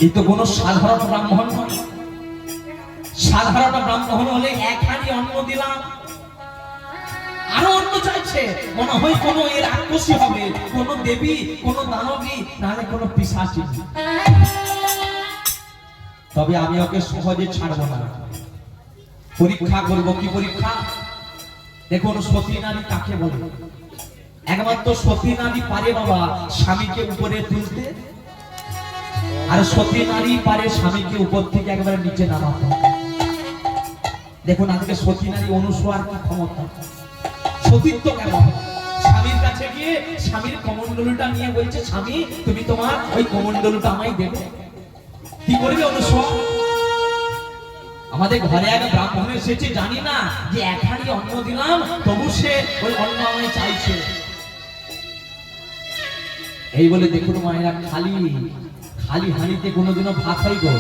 এই তো কোনো সাধারণ ব্রাহ্মণ নয়। সাধারণ ব্রাহ্মণ হলে এক হাঁড়ি অন্ন দিলাম, আরো অন্য চাইছে, মনে হয় কোনো এর আকর্ষী হবে, কোনো দেবী, কোনো দানবী, নাহলে কোনো পিশাচী। তবে আমি ওকে সহজে ছাড়বো না, পরীক্ষা করব। কি পরীক্ষা? দেখুন, সতী নারী কাকে বলে? একমাত্র সতী নারী পারে বাবা স্বামীকে উপরে তুলতে, আর সতী নারী পারে স্বামীকে উপর থেকে একবারে নিচে নামাতে। দেখুন আজকে সতী নারী অনুসরার কি ক্ষমতা, সতীত্ব কেমন? স্বামীর কাছে গিয়ে স্বামীর কমণ্ডলুটা নিয়ে বলছে, স্বামী তুমি তোমার ওই কমণ্ডলুটা আমায় দেবে। কি করবে অনুসর? আমাদের ঘরে এক ব্রাহ্মণ এসেছে, জানি না যে এক হাঁড়ি অন্ন দিলাম, তবু সে ওই অন্ন আমায় চাইছে। এই বলে দেখুন মায়েরা, খালি খালি হাঁড়িতে কোনোদিনও ভাত হয় গো?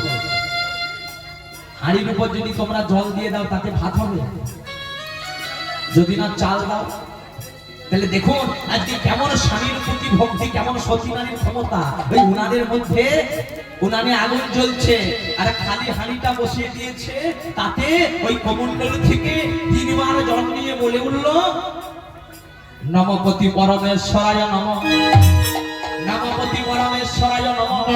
হাঁড়ির উপর যদি তোমরা জল দিয়ে দাও তাতে ভাত হবে? যদি না চাল দাও, তাহলে দেখুন আজকে কেমন স্বামীর প্রতি ভক্তি, কেমন সতী নারীর ক্ষমতা। ওই উনানের মধ্যে উনানে আগুন জ্বলছে, আর খালি হাঁড়িটা বসিয়ে দিয়েছে, তাতে ওই কমণ্ডল থেকে 3 বার জল নিয়ে বলে উঠল, নমপতি পরমেশ্বরায় নমঃ, নমপতি পরমেশ্বরায় নমঃ,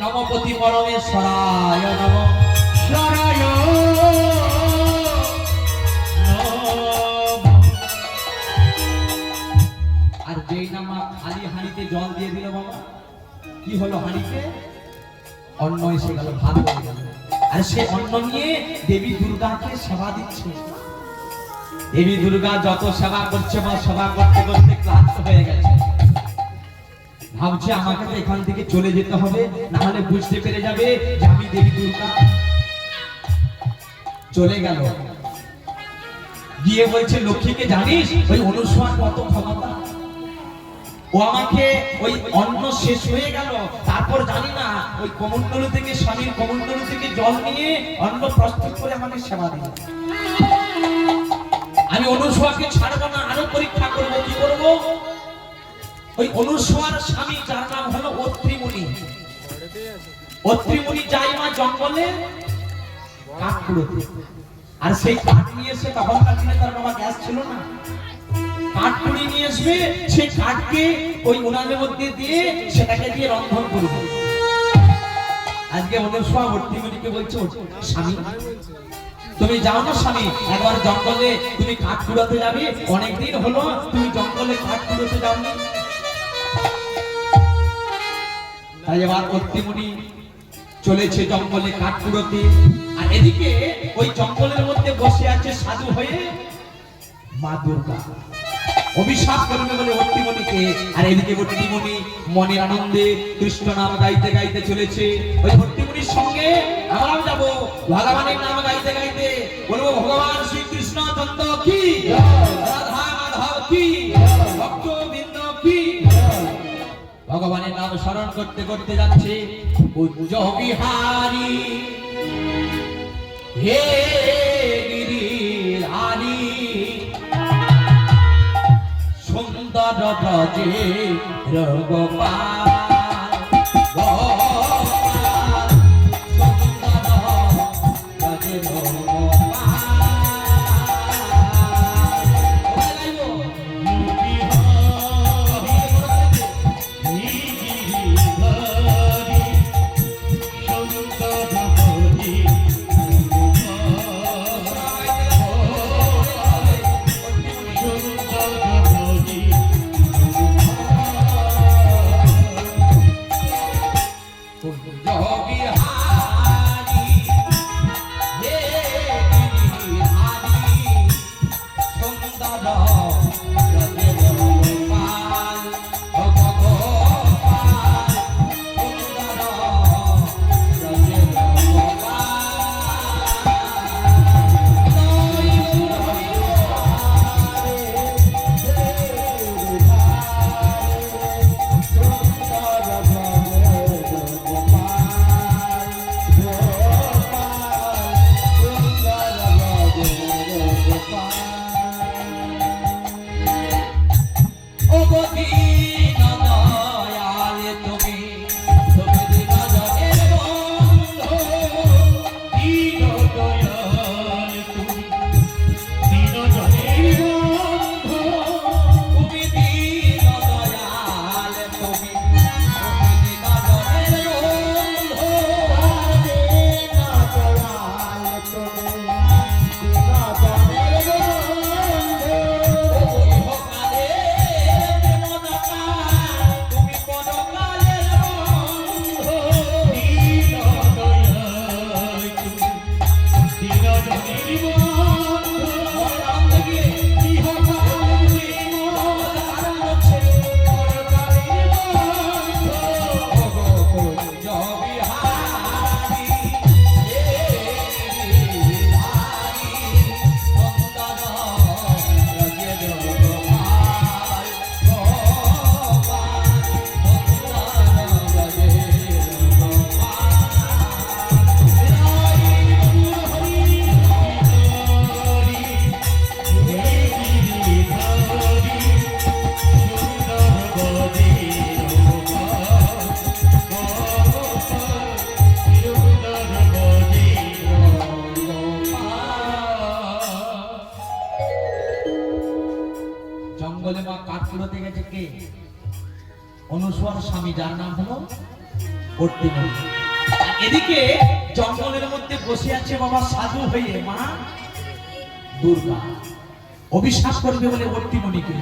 নমপতি পরমেশ্বরায় নমঃ, শরায়। আর যেই নামা খালি হাঁড়িতে জল দিয়ে দিল বাবা, কি হলো? হাঁড়িতে অন্ন এসে গেল, ভাত হয়ে গেল। আর সে অন্ন নিয়ে দেবী দুর্গাকে সেবা দিচ্ছে। দেবী দুর্গা যত সেবা করছে বা সেবা করতে করতে ক্লান্ত হয়ে গেছে, ভাবছে আমাকে তো এখান থেকে চলে যেতে হবে, না হলে বুঝতে পেরে যাবে যে আমি দেবী দুর্গা। চলে গেল, গিয়ে বলছে, লক্ষ্মীকে জানিস ওই অনুসরণ কত ক্ষমতা? ও আমাকে ওই অন্ন শেষ হয়ে গেল, তারপর জানি না ওই কমণ্ডল থেকে, স্বামীর কমণ্ডল থেকে জল নিয়ে অন্ন প্রস্তুত করে আমাকে সেবা দিল। আমি অনুসরণকে ছাড়বো না, আরো পরীক্ষা করবো। কি করবো? ওই অনুসর স্বামী, যার নাম হলো অত্রিমুনি। অত্রিমুনি যাই মা জঙ্গলে কাঠ কুড়োতে, আর সেই কাঠ নিয়ে এসে, তখনকার দিনে তার বাবা গ্যাস ছিল না, কাঠ কুড়িয়ে নিয়ে আসবে, সেই কাঠকে ওই উনানের মধ্যে দিয়ে সেটাকে দিয়ে রন্ধন করবে। আজকে অনুসর অত্রিমুনিকে বলছে, স্বামী তুমি যাও না স্বামী, একবার জঙ্গলে তুমি কাঠ কুড়াতে যাবে, অনেকদিন হলো তুমি জঙ্গলে কাঠ কুড়াতে যাওনি। তাই এবার অত্রিমুনি চলেছে জঙ্গলে কাঠ কুড়োতে, আর এদিকে ওই জঙ্গলের মধ্যে বসে আছে সাধু হয়ে মা দুর্গা। অভিশাপ করবে বলে অত্রিমুনিকে, আর এদিকে অত্রিমুনি মনের আনন্দে কৃষ্ণ নাম গাইতে গাইতে চলেছে। ওই অত্রিমুনির সঙ্গে আমরাও যাব ভগবানের নাম গাইতে গাইতে, বলবো ভগবান শ্রীকৃষ্ণ চন্দ্র কি, রাধা মাধব কি, ভক্তবৃন্দ কি। ভগবানের নাম স্মরণ করতে করতে যাচ্ছে। পূজ্য বিহারী হে গিরিধারী, সুন্দর ব্রজে রঘুপাল, কুড়োতে গেছে কে? অনুসুয়ার স্বামী, যার নাম হলো অর্তিমণি। এদিকে জঙ্গলের মধ্যে বসে আছে বাবা সাধু হয়ে মা দুর্গা, অভিশাপ করবে বলে অর্তিমণিকে।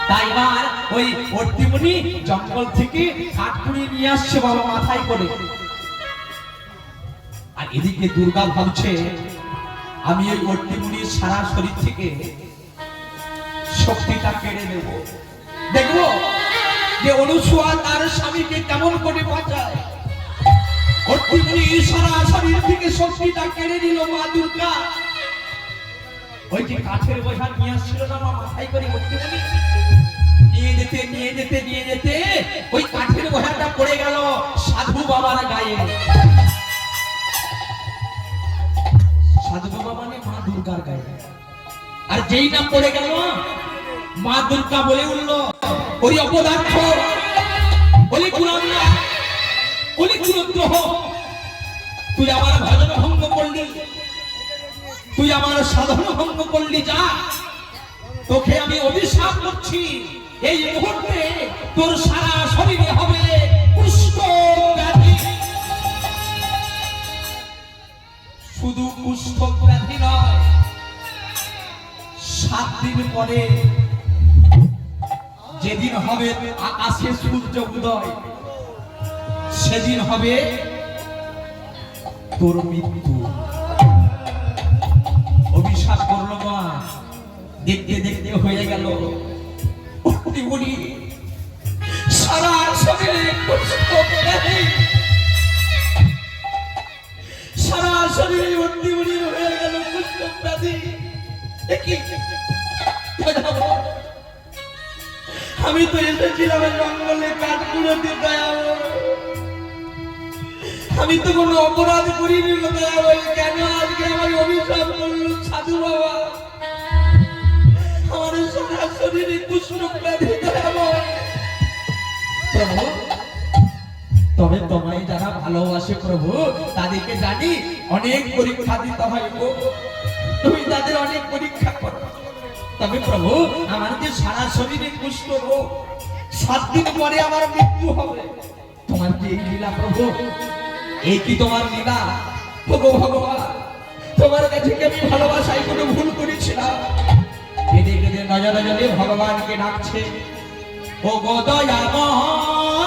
তাই এবার ওই অর্তিমণি জঙ্গল থেকে কাঠ কুড়িয়ে নিয়ে আসছে বাবা মাথায় করে। আর এদিকে দুর্গা ভাবছে আমি ওই অর্তিমণির সারা শরীর থেকে শক্তিটা কেড়ে নেব, দেখবো যে অনুসুয়া তার স্বামীকে কেমন করে বাঁচায়। অর্তিমণি সারা শরীর থেকে শক্তিটা কেড়ে নিল মা দুর্গা। ওই যে কাঠের বোঝা নিয়ে আসছিল না মা মাথায় করে অর্তিমণি, নিয়ে যেতে ওই কাঠের বোঝাটা পড়ে গেল সাধু বাবার গায়ে। সাধু বাবা মানে মা দুর্গার গায়ে। আর যেই না পড়ে গেল মা দুর্গা বলে উঠল, ওই অপদার্থ, ওই কুলাঙ্গা, ওই কুলদ্রোহ, তুই আমার ভজন ভঙ্গ করলি, তুই আমার সাধন ভঙ্গ করলি, যা তোকে আমি অভিশাপ করছি, এই মুহূর্তে তোর সারা শরীরে হবে কুষ্ঠ ব্যাধি। শুধু কুষ্ঠ ব্যাধি নয়, 7 দিন পরে যেদিন হবে আকাশে সূর্য উদয়, সেদিন হবে তোর মৃত্যু। অভিশাপ করলো মা। দেখতে দেখতে হয়ে গেল অর্তিমণি সারা শরীরে কুষ্ঠ ব্যাধি, সারা শরীরে অর্তিমণি হয়ে গেল কুষ্ঠ ব্যাধি। আমি তো এসেছিলাম জঙ্গলে কাঠ কুড়োতে, আমি তো কোনো অপরাধ করিনি, কেন আজকে আমার অভিশাপ করল সাধু বাবা? আমার সারা শরীরে কুষ্ঠ ব্যাধি। প্রভু, তবে তোমায় যারা ভালোবাসে প্রভু তাদেরকে জানি অনেক পরীক্ষা দিতে হয়, তুমি তাদের অনেক পরীক্ষা করো। তবে প্রভু, আমার যে সারা শরীরে কুষ্ঠ রোগ, 7 দিন পরে আমার মৃত্যু হবে। তোমার কি এই লীলা প্রভু? এই কি তোমার লীলা? প্রভু ভগবান, তোমার কাছে কি আমি ভালোবাসায় কোনো ভুল করেছিলাম? কেঁদে কেঁদে নজরে নজরে ভগবানকে ডাকছে, ও গো দয়াময়,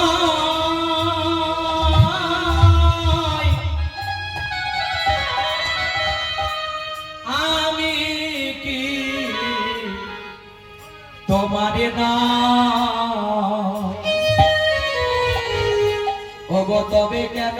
আমি কি তোমারে না ও গো তবে কেন